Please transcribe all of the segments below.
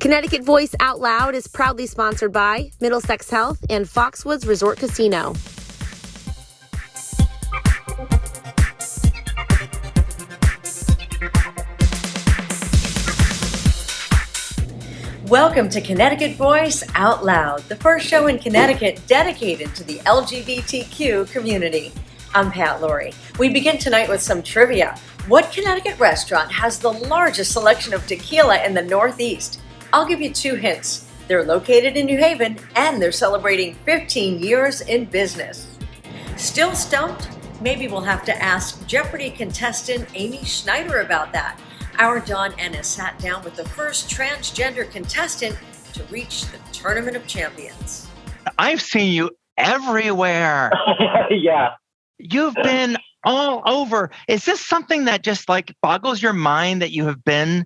Connecticut Voice Out Loud is proudly sponsored by Middlesex Health and Foxwoods Resort Casino. Welcome to Connecticut Voice Out Loud, the first show in Connecticut dedicated to the LGBTQ community. I'm Pat Laurie. We begin tonight with some trivia. What Connecticut restaurant has the largest selection of tequila in the Northeast? I'll give you 2 hints. They're located in New Haven and they're celebrating 15 years in business. Still stumped? Maybe we'll have to ask Jeopardy contestant Amy Schneider about that. Our Dawn Ennis sat down with the first transgender contestant to reach the Tournament of Champions. I've seen you everywhere. Yeah. You've been all over. Is this something that just like boggles your mind that you have been,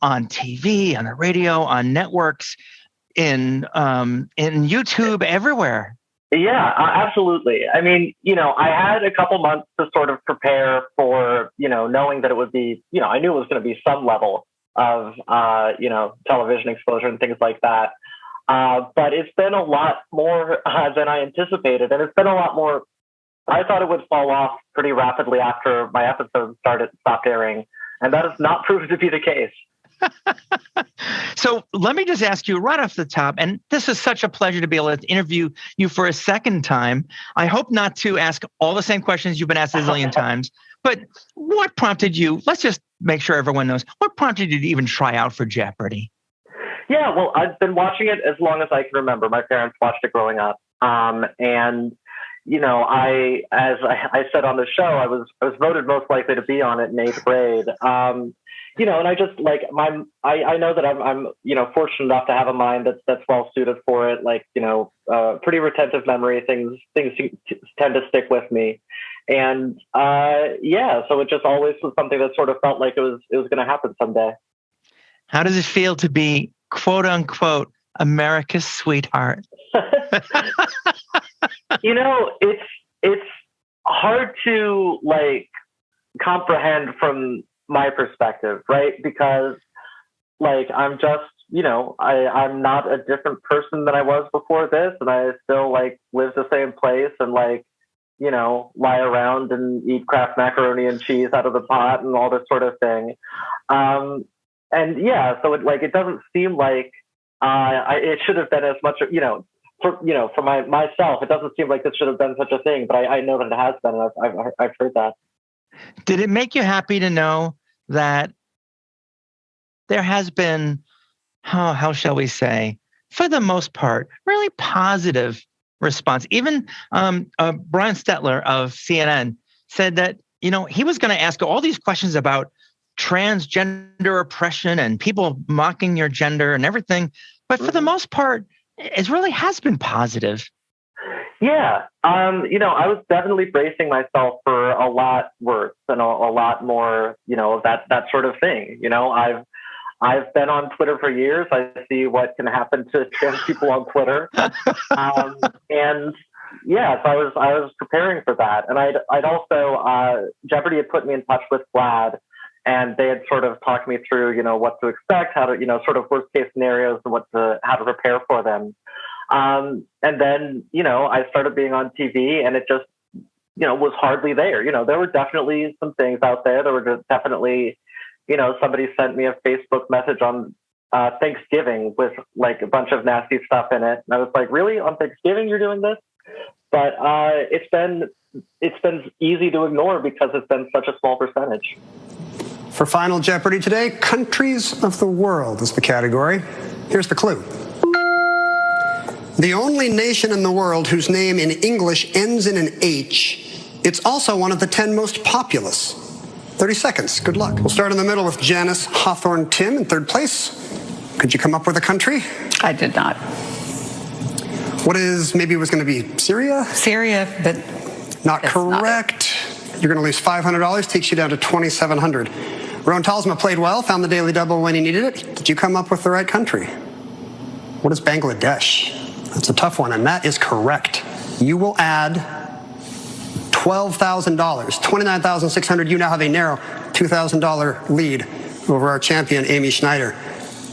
on TV, on the radio, on networks, in YouTube, everywhere? Yeah, absolutely. I mean, I had a couple months to sort of prepare for, knowing that it would be, I knew it was going to be some level of, television exposure and things like that. But it's been a lot more than I anticipated. And it's been a lot more. I thought it would fall off pretty rapidly after my episodes stopped airing. And that has not proved to be the case. So let me just ask you right off the top, and this is such a pleasure to be able to interview you for a second time. I hope not to ask all the same questions you've been asked a zillion times, but what prompted you, let's just make sure everyone knows, what prompted you to even try out for Jeopardy? Yeah, well, I've been watching it as long as I can remember. My parents watched it growing up. And as I said on the show, I was voted most likely to be on it in 8th grade. And I just I know that I'm fortunate enough to have a mind that's well suited for it. Pretty retentive memory. Things tend to stick with me. And so it just always was something that sort of felt like it was going to happen someday. How does it feel to be quote unquote America's sweetheart? It's hard to comprehend from my perspective, right? Because I'm just, I'm not a different person than I was before this, and I still live the same place and lie around and eat Kraft macaroni and cheese out of the pot and all this sort of thing. So it doesn't seem like it should have been as much, for myself, it doesn't seem like this should have been such a thing, but I know that it has been, and I've heard that. Did it make you happy to know that there has been, how shall we say, for the most part, really positive response? Even Brian Stetler of CNN said that, he was going to ask all these questions about transgender oppression and people mocking your gender and everything. But for the most part, it really has been positive. Yeah. I was definitely bracing myself for a lot worse and a lot more, of that sort of thing. I've been on Twitter for years. I see what can happen to trans people on Twitter. So I was preparing for that. And I'd also, Jeopardy had put me in touch with Vlad, and they had sort of talked me through, what to expect, how to, sort of worst case scenarios and how to prepare for them. And then, I started being on TV, and it just, was hardly there. There were definitely some things out there. There were just definitely, somebody sent me a Facebook message on Thanksgiving with a bunch of nasty stuff in it. And I was like, really? On Thanksgiving you're doing this? But it's been easy to ignore because it's been such a small percentage. For Final Jeopardy today, countries of the world is the category. Here's the clue. The only nation in the world whose name in English ends in an H. It's also one of the 10 most populous. 30 seconds. Good luck. We'll start in the middle with Janice Hawthorne Tim in 3rd place. Could you come up with a country? I did not. Maybe it was going to be Syria? Syria, but not correct. You're going to lose $500. Takes you down to $2,700. Rowan Talsma played well, found the daily double when he needed it. Did you come up with the right country? What is Bangladesh? That's a tough one, and that is correct. You will add $12,000, $29,600. You now have a narrow $2,000 lead over our champion, Amy Schneider.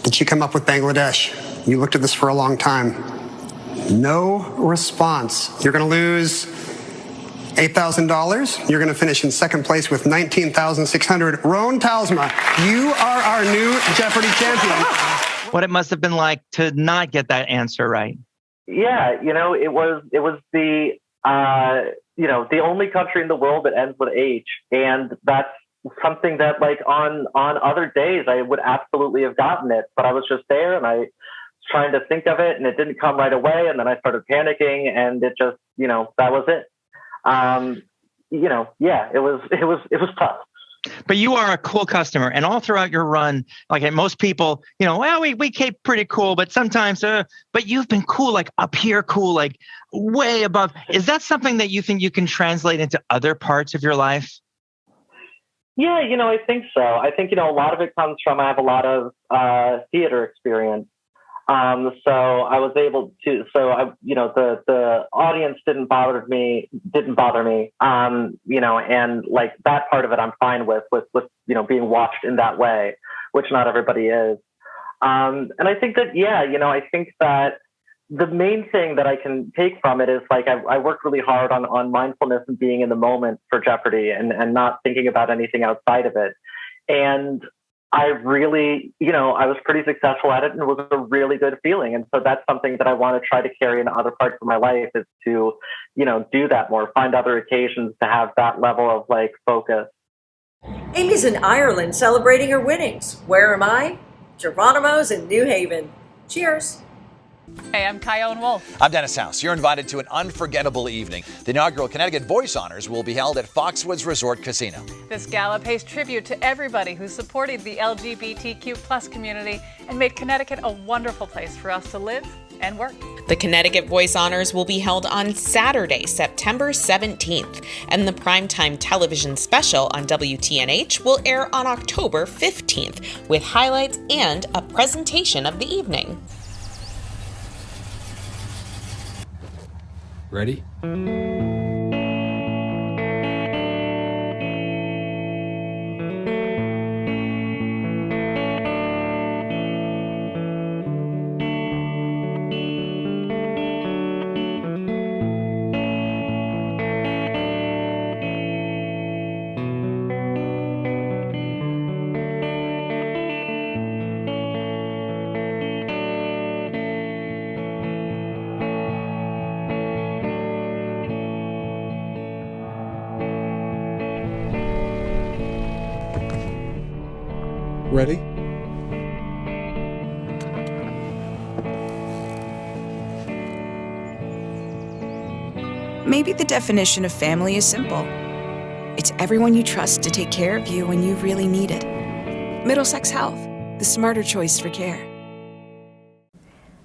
Did you come up with Bangladesh? You looked at this for a long time. No response. You're going to lose $8,000. You're going to finish in second place with $19,600. Roan Talsma, you are our new Jeopardy champion. What it must have been like to not get that answer right. Yeah, it was the the only country in the world that ends with H, and that's something that, like, on other days I would absolutely have gotten it, but I was just there and I was trying to think of it, and it didn't come right away, and then I started panicking, and it just, that was it. It was tough. But you are a cool customer, and all throughout your run, like most people, we keep pretty cool, but sometimes, but you've been cool, like up here, cool, like way above. Is that something that you think you can translate into other parts of your life? Yeah, I think so. I think, a lot of it comes from, I have a lot of theater experience. So I was able to, the audience didn't bother me, and like that part of it I'm fine with, being watched in that way, which not everybody is. And I think that, I think that the main thing that I can take from it is, like, I worked really hard on mindfulness and being in the moment for Jeopardy and not thinking about anything outside of it. And I really, I was pretty successful at it, and it was a really good feeling. And so that's something that I want to try to carry into other parts of my life, is to, do that more, find other occasions to have that level of, like, focus. Amy's in Ireland celebrating her winnings. Where am I? Geronimo's in New Haven. Cheers. Hey, I'm Kyone Wolf. I'm Dennis House. You're invited to an unforgettable evening. The inaugural Connecticut Voice Honors will be held at Foxwoods Resort Casino. This gala pays tribute to everybody who supported the LGBTQ plus community and made Connecticut a wonderful place for us to live and work. The Connecticut Voice Honors will be held on Saturday, September 17th, and the primetime television special on WTNH will air on October 15th, with highlights and a presentation of the evening. Ready? Ready? Maybe the definition of family is simple. It's everyone you trust to take care of you when you really need it. Middlesex Health, the smarter choice for care.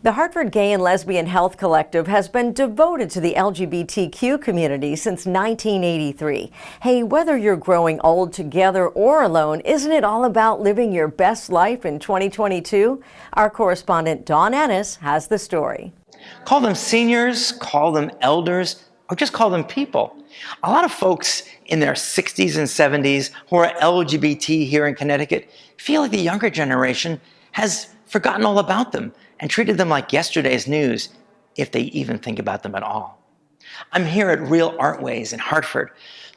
The Hartford Gay and Lesbian Health Collective has been devoted to the LGBTQ community since 1983. Hey, whether you're growing old together or alone, isn't it all about living your best life in 2022? Our correspondent Dawn Ennis has the story. Call them seniors, call them elders, or just call them people. A lot of folks in their 60s and 70s who are LGBT here in Connecticut feel like the younger generation has forgotten all about them and treated them like yesterday's news, if they even think about them at all. I'm here at Real Artways in Hartford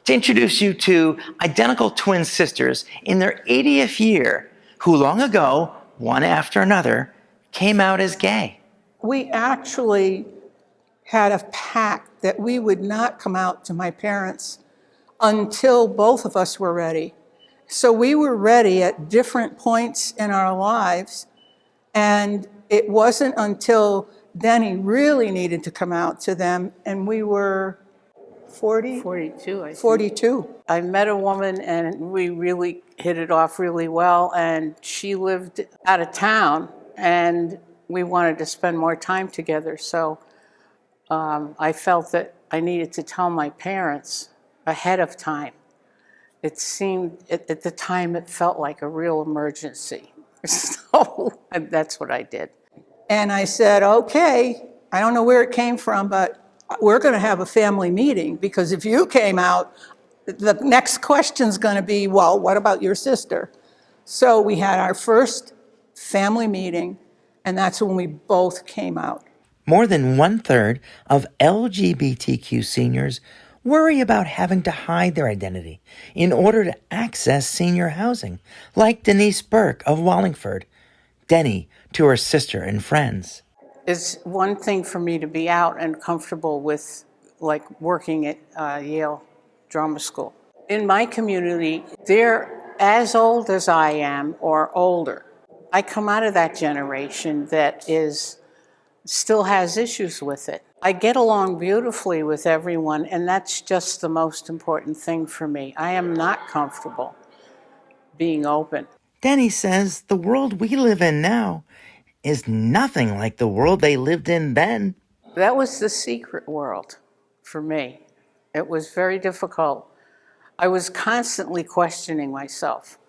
to introduce you to identical twin sisters in their 80th year who long ago, one after another, came out as gay. We actually had a pact that we would not come out to my parents until both of us were ready. So we were ready at different points in our lives, and it wasn't until Denny really needed to come out to them, and we were 42, I think. 42. I met a woman and we really hit it off really well, and she lived out of town and we wanted to spend more time together. So I felt that I needed to tell my parents ahead of time. It seemed, at the time, it felt like a real emergency. So that's what I did. And I said, okay, I don't know where it came from, but we're going to have a family meeting, because if you came out, the next question's going to be, well, what about your sister? So we had our first family meeting, and that's when we both came out. More than 1/3 of LGBTQ seniors worry about having to hide their identity in order to access senior housing, like Denise Burke of Wallingford, Denny to her sister and friends. It's one thing for me to be out and comfortable with, like, working at Yale Drama School. In my community, they're as old as I am or older. I come out of that generation that still has issues with it. I get along beautifully with everyone, and that's just the most important thing for me. I am not comfortable being open. Denny says the world we live in now is nothing like the world they lived in then. That was the secret world for me. It was very difficult. I was constantly questioning myself.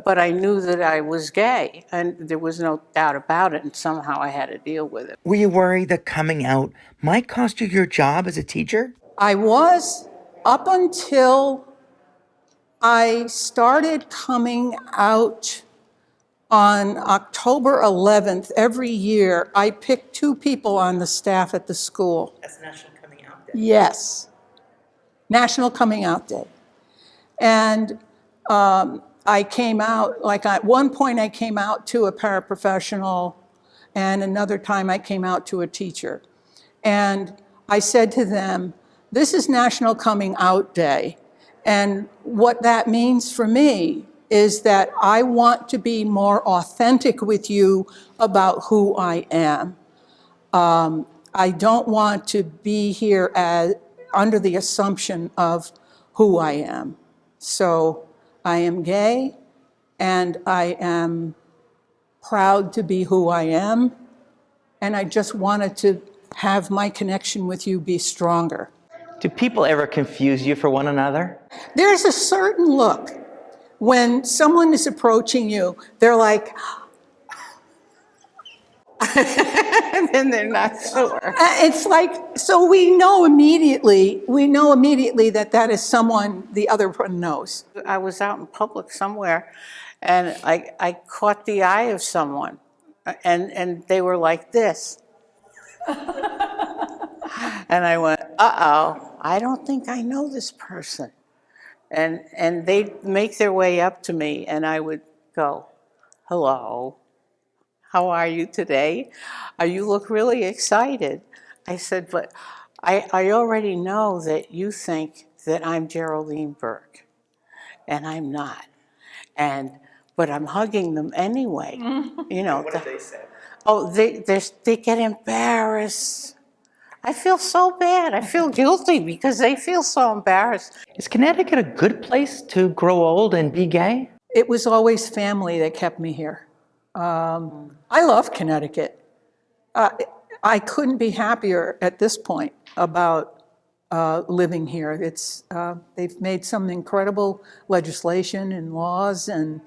But I knew that I was gay, and there was no doubt about it, and somehow I had to deal with it. Were you worried that coming out might cost you your job as a teacher? I was, up until I started coming out on October 11th. Every year, I pick 2 people on the staff at the school. That's National Coming Out Day. Yes, National Coming Out Day. And I came out, like at one point I came out to a paraprofessional, and another time I came out to a teacher. And I said to them, this is National Coming Out Day. And what that means for me is that I want to be more authentic with you about who I am. I don't want to be here under the assumption of who I am. So I am gay, and I am proud to be who I am, and I just wanted to have my connection with you be stronger. Do people ever confuse you for one another? There's a certain look when someone is approaching you, they're like, And then they're not sure. It's like, so we know immediately that that is someone the other one knows. I was out in public somewhere, and I caught the eye of someone, and they were like this. And I went, uh-oh, I don't think I know this person. And they'd make their way up to me, and I would go, hello. How are you today? You look really excited. I said, but I already know that you think that I'm Geraldine Burke, and I'm not. But I'm hugging them anyway. You know. What did they say? Oh, they get embarrassed. I feel so bad. I feel guilty because they feel so embarrassed. Is Connecticut a good place to grow old and be gay? It was always family that kept me here. I love Connecticut. I couldn't be happier at this point about living here. They've made some incredible legislation and laws, and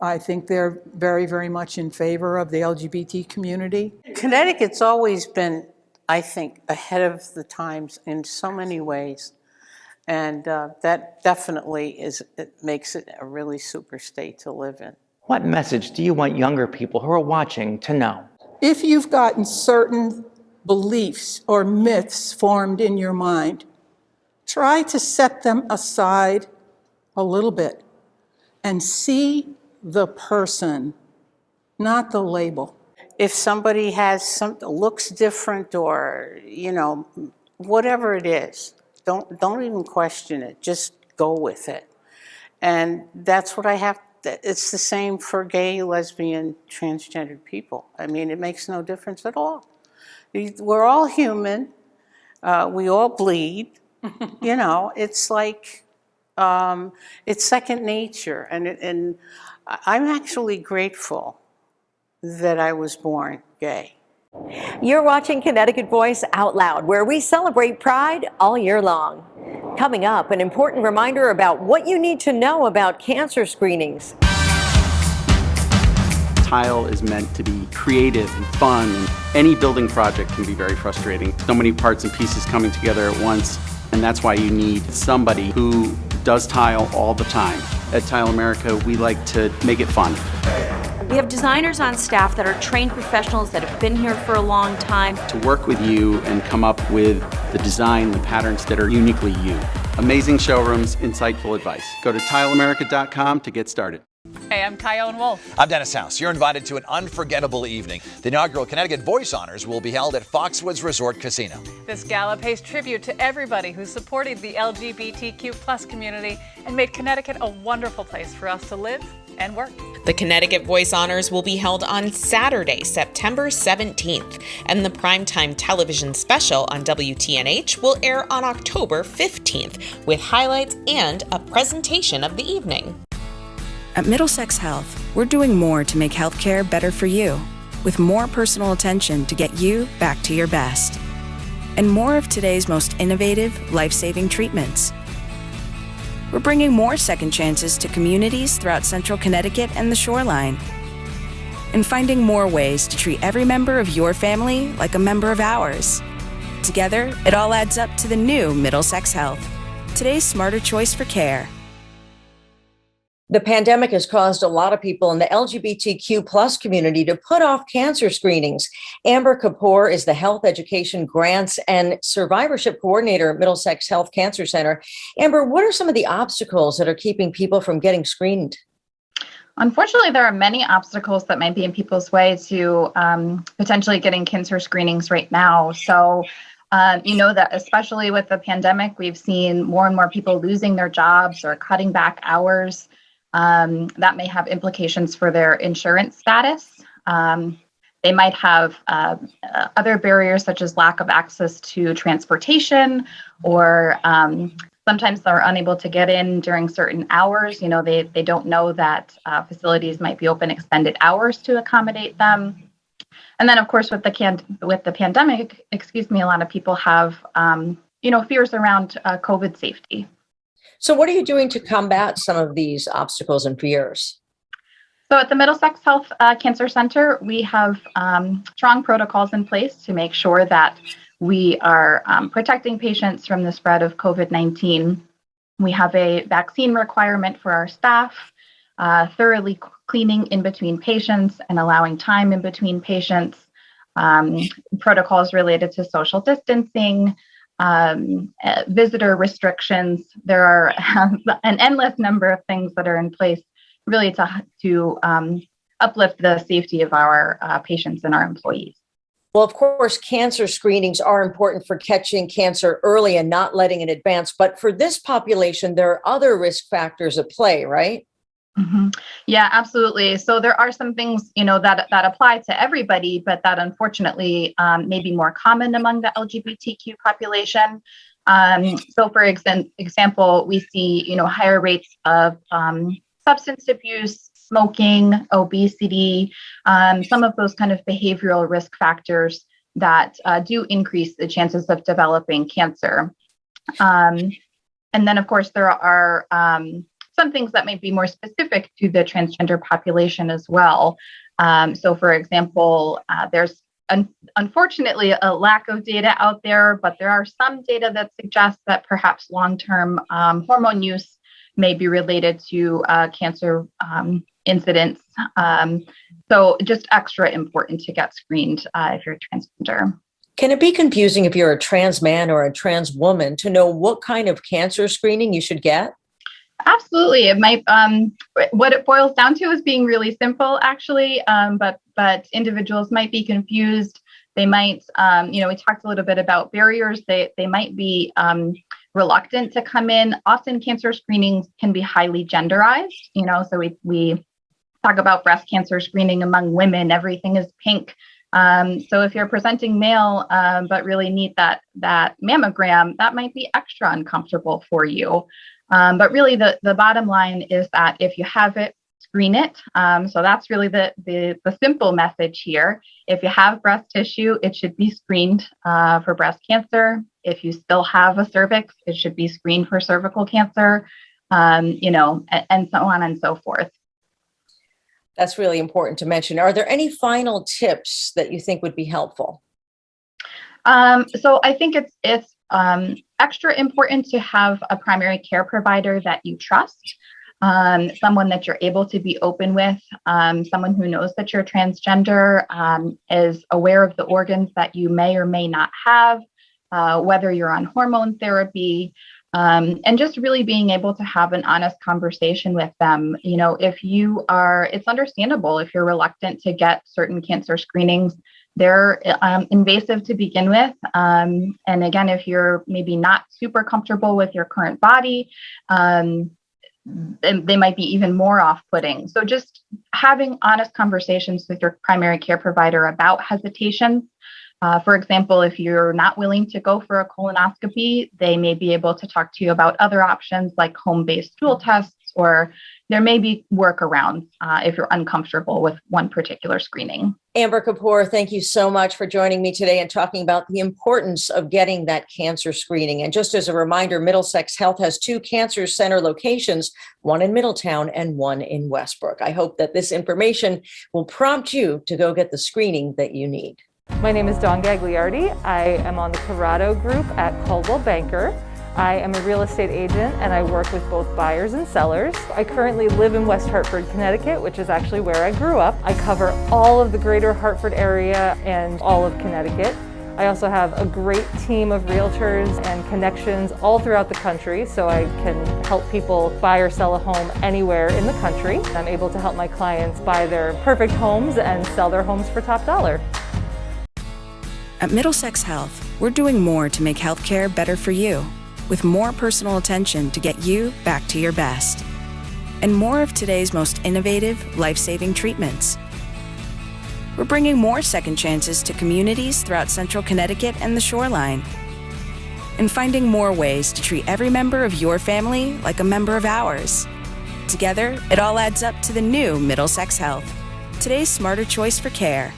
I think they're very, very much in favor of the LGBT community. Connecticut's always been, I think, ahead of the times in so many ways. And that definitely makes it a really super state to live in. What message do you want younger people who are watching to know? If you've gotten certain beliefs or myths formed in your mind, try to set them aside a little bit and see the person, not the label. If somebody looks different, or whatever it is, don't even question it. Just go with it. And that's what I have. It's the same for gay, lesbian, transgendered people. I mean, it makes no difference at all. We're all human. We all bleed. It's like, it's second nature. And I'm actually grateful that I was born gay. You're watching Connecticut Voice Out Loud, where we celebrate Pride all year long. Coming up, an important reminder about what you need to know about cancer screenings. Tile is meant to be creative and fun. Any building project can be very frustrating. So many parts and pieces coming together at once, and that's why you need somebody who does tile all the time. At Tile America, we like to make it fun. We have designers on staff that are trained professionals that have been here for a long time. To work with you and come up with the design, the patterns that are uniquely you. Amazing showrooms, insightful advice. Go to tileamerica.com to get started. Hey, I'm Kyone Wolf. I'm Dennis House. You're invited to an unforgettable evening. The inaugural Connecticut Voice Honors will be held at Foxwoods Resort Casino. This gala pays tribute to everybody who supported the LGBTQ plus community and made Connecticut a wonderful place for us to live and work. The Connecticut Voice Honors will be held on Saturday, September 17th, and the primetime television special on WTNH will air on October 15th, with highlights and a presentation of the evening. At Middlesex Health, we're doing more to make healthcare better for you, with more personal attention to get you back to your best, and more of today's most innovative, life-saving treatments. We're bringing more second chances to communities throughout central Connecticut and the shoreline, and finding more ways to treat every member of your family like a member of ours. Together, it all adds up to the new Middlesex Health, today's smarter choice for care. The pandemic has caused a lot of people in the LGBTQ plus community to put off cancer screenings. Amber Kapoor is the Health Education Grants and Survivorship Coordinator at Middlesex Health Cancer Center. Amber, what are some of the obstacles that are keeping people from getting screened? Unfortunately, there are many obstacles that might be in people's way to potentially getting cancer screenings right now. So, you know that especially with the pandemic, we've seen more and more people losing their jobs or cutting back hours. That may have implications for their insurance status. They might have other barriers such as lack of access to transportation, or sometimes they're unable to get in during certain hours. You know, they don't know that facilities might be open extended hours to accommodate them. And then, of course, with the pandemic, a lot of people have fears around COVID safety. So what are you doing to combat some of these obstacles and fears? So at the Middlesex Health Cancer Center, we have strong protocols in place to make sure that we are protecting patients from the spread of COVID-19. We have a vaccine requirement for our staff, thoroughly cleaning in between patients and allowing time in between patients, protocols related to social distancing, visitor restrictions. There are an endless number of things that are in place really to uplift the safety of our patients and our employees. Well, of course, cancer screenings are important for catching cancer early and not letting it advance. But for this population, there are other risk factors at play, right? Mm-hmm. Yeah, absolutely. So there are some things, that apply to everybody, but that unfortunately may be more common among the LGBTQ population. So for example, we see, higher rates of substance abuse, smoking, obesity, some of those kind of behavioral risk factors that do increase the chances of developing cancer. And then, of course, there are some things that might be more specific to the transgender population as well. So, for example, there's unfortunately a lack of data out there, but there are some data that suggests that perhaps long-term hormone use may be related to cancer incidence. So just extra important to get screened if you're transgender. Can it be confusing if you're a trans man or a trans woman to know what kind of cancer screening you should get? Absolutely. It might, what it boils down to is being really simple, actually, but individuals might be confused. They might, we talked a little bit about barriers. They might be reluctant to come in. Often cancer screenings can be highly genderized, so we talk about breast cancer screening among women, everything is pink. So if you're presenting male, but really need that mammogram, that might be extra uncomfortable for you. But really the bottom line is that if you have it, screen it. So that's really the simple message here. If you have breast tissue, it should be screened for breast cancer. If you still have a cervix, it should be screened for cervical cancer, and so on and so forth. That's really important to mention. Are there any final tips that you think would be helpful? So I think it's extra important to have a primary care provider that you trust. someone that you're able to be open with, someone who knows that you're transgender, is aware of the organs that you may or may not have, whether you're on hormone therapy, and just really being able to have an honest conversation with them. You know, it's understandable if you're reluctant to get certain cancer screenings. They're invasive to begin with. And again, if you're maybe not super comfortable with your current body, they might be even more off-putting. So just having honest conversations with your primary care provider about hesitations. For example, if you're not willing to go for a colonoscopy, they may be able to talk to you about other options like home-based stool tests, or there may be workarounds if you're uncomfortable with one particular screening. Amber Kapoor, thank you so much for joining me today and talking about the importance of getting that cancer screening. And just as a reminder, Middlesex Health has 2 cancer center locations, one in Middletown and one in Westbrook. I hope that this information will prompt you to go get the screening that you need. My name is Dawn Gagliardi. I am on the Corrado Group at Coldwell Banker. I am a real estate agent and I work with both buyers and sellers. I currently live in West Hartford, Connecticut, which is actually where I grew up. I cover all of the greater Hartford area and all of Connecticut. I also have a great team of realtors and connections all throughout the country, so I can help people buy or sell a home anywhere in the country. I'm able to help my clients buy their perfect homes and sell their homes for top dollar. At Middlesex Health, we're doing more to make healthcare better for you, with more personal attention to get you back to your best, and more of today's most innovative, life-saving treatments. We're bringing more second chances to communities throughout central Connecticut and the shoreline, and finding more ways to treat every member of your family like a member of ours. Together, it all adds up to the new Middlesex Health, today's smarter choice for care.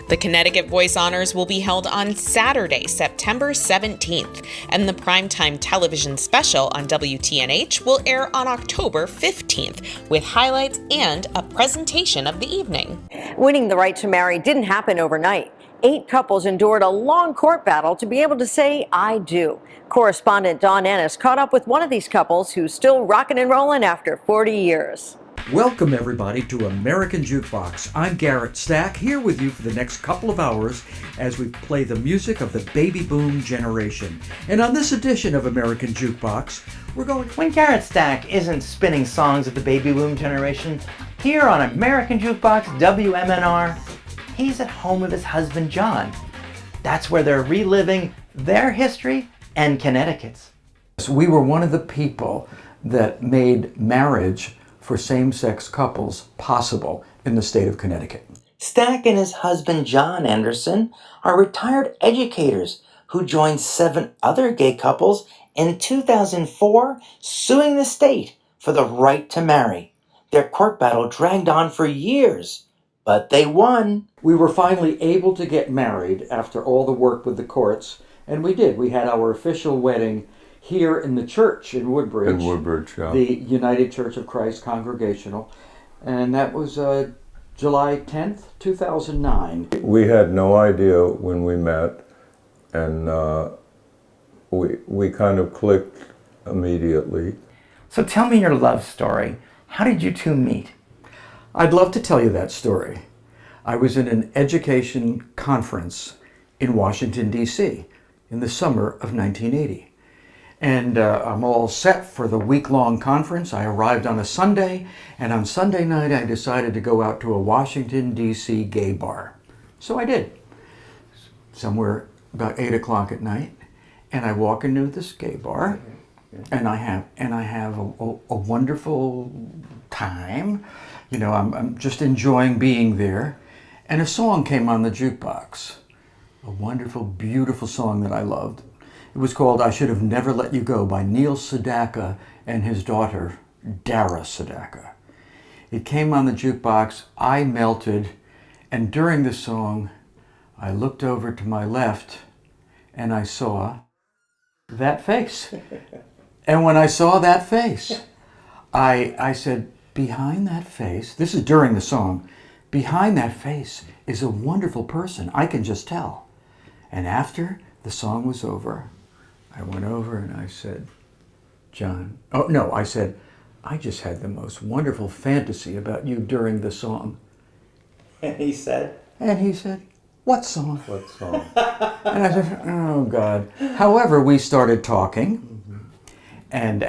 The Connecticut Voice Honors will be held on Saturday, September 17th, and the primetime television special on WTNH will air on October 15th, with highlights and a presentation of the evening. Winning the right to marry didn't happen overnight. 8 couples endured a long court battle to be able to say, I do. Correspondent Dawn Ennis caught up with one of these couples who's still rocking and rolling after 40 years. Welcome, everybody, to American Jukebox. I'm Garrett Stack, here with you for the next couple of hours as we play the music of the baby boom generation. And on this edition of American Jukebox, we're going... When Garrett Stack isn't spinning songs of the baby boom generation, here on American Jukebox WMNR, he's at home with his husband, John. That's where they're reliving their history and Connecticut's. We were one of the people that made marriage for same-sex couples possible in the state of Connecticut. Stack and his husband, John Anderson, are retired educators who joined 7 other gay couples in 2004 suing the state for the right to marry. Their court battle dragged on for years, but they won. We were finally able to get married after all the work with the courts, and we did. We had our official wedding here in the church in Woodbridge. In Woodbridge, yeah. The United Church of Christ Congregational. And that was July 10th, 2009. We had no idea when we met, and we kind of clicked immediately. So tell me your love story. How did you two meet? I'd love to tell you that story. I was in an education conference in Washington, D.C. in the summer of 1980. And I'm all set for the week-long conference. I arrived on a Sunday, and on Sunday night I decided to go out to a Washington, D.C. gay bar. So I did, somewhere about 8 o'clock at night, and I walk into this gay bar, and I have a wonderful time. You know, I'm just enjoying being there, and a song came on the jukebox, a wonderful, beautiful song that I loved. It was called I Should Have Never Let You Go by Neil Sedaka and his daughter, Dara Sedaka. It came on the jukebox, I melted, and during the song, I looked over to my left and I saw that face. And when I saw that face, I said, behind that face, this is during the song, behind that face is a wonderful person, I can just tell. And after the song was over, I went over and I said, John, oh no, I said, I just had the most wonderful fantasy about you during the song. And he said, what song? What song? And I said, oh God. However, we started talking, and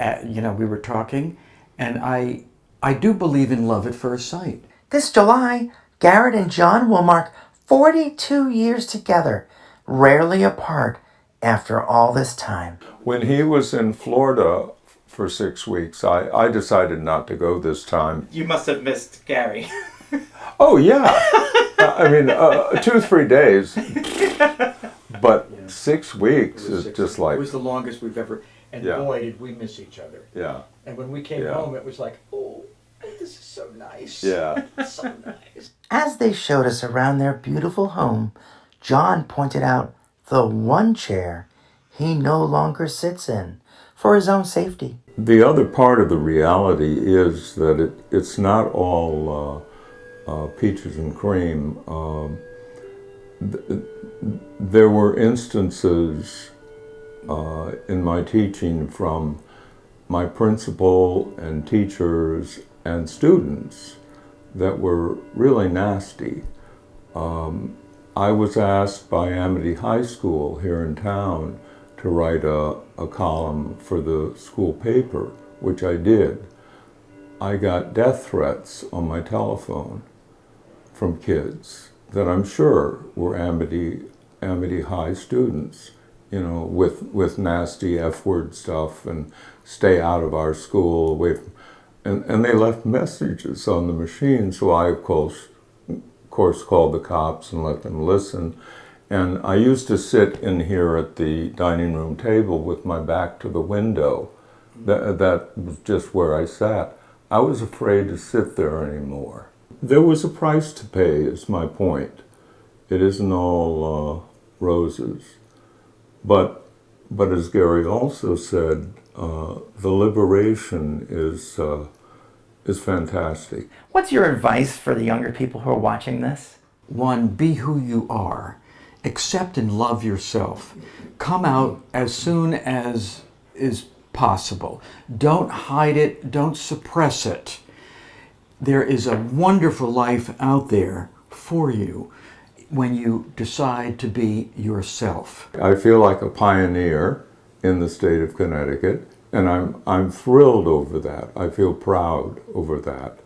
we were talking, and I do believe in love at first sight. This July, Garrett and John will mark 42 years together, rarely apart after all this time. When he was in Florida for 6 weeks, I decided not to go this time. You must have missed Gary. Oh, yeah. I mean, 2-3 days. But 6 weeks is just like... It was the longest we've ever... And boy, did we miss each other. Yeah. And when we came home, it was like, oh, this is so nice. Yeah. So nice. As they showed us around their beautiful home, John pointed out the one chair he no longer sits in for his own safety. The other part of the reality is that it's not all peaches and cream. There were instances in my teaching from my principal and teachers and students that were really nasty. I was asked by Amity High School here in town to write a column for the school paper, which I did. I got death threats on my telephone from kids that I'm sure were Amity High students, with nasty F-word stuff and stay out of our school, away from, and they left messages on the machine, so I, of course, called the cops and let them listen. And I used to sit in here at the dining room table with my back to the window. That was just where I sat. I was afraid to sit there anymore. There was a price to pay, is my point. It isn't all roses. But as Gary also said, the liberation is fantastic. What's your advice for the younger people who are watching this? One, be who you are. Accept and love yourself. Come out as soon as is possible. Don't hide it. Don't suppress it. There is a wonderful life out there for you when you decide to be yourself. I feel like a pioneer in the state of Connecticut, and I'm thrilled over that. I feel proud over that,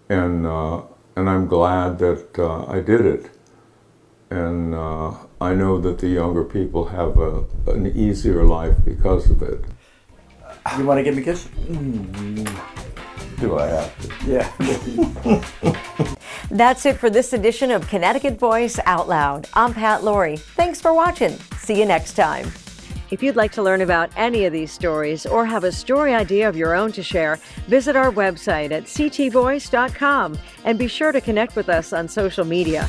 and I'm glad that I did it. And I know that the younger people have an easier life because of it. You want to give me a kiss? Do I have to? Yeah. That's it for this edition of Connecticut Voice Out Loud. I'm Pat Laurie. Thanks for watching. See you next time. If you'd like to learn about any of these stories or have a story idea of your own to share, visit our website at ctvoice.com and be sure to connect with us on social media.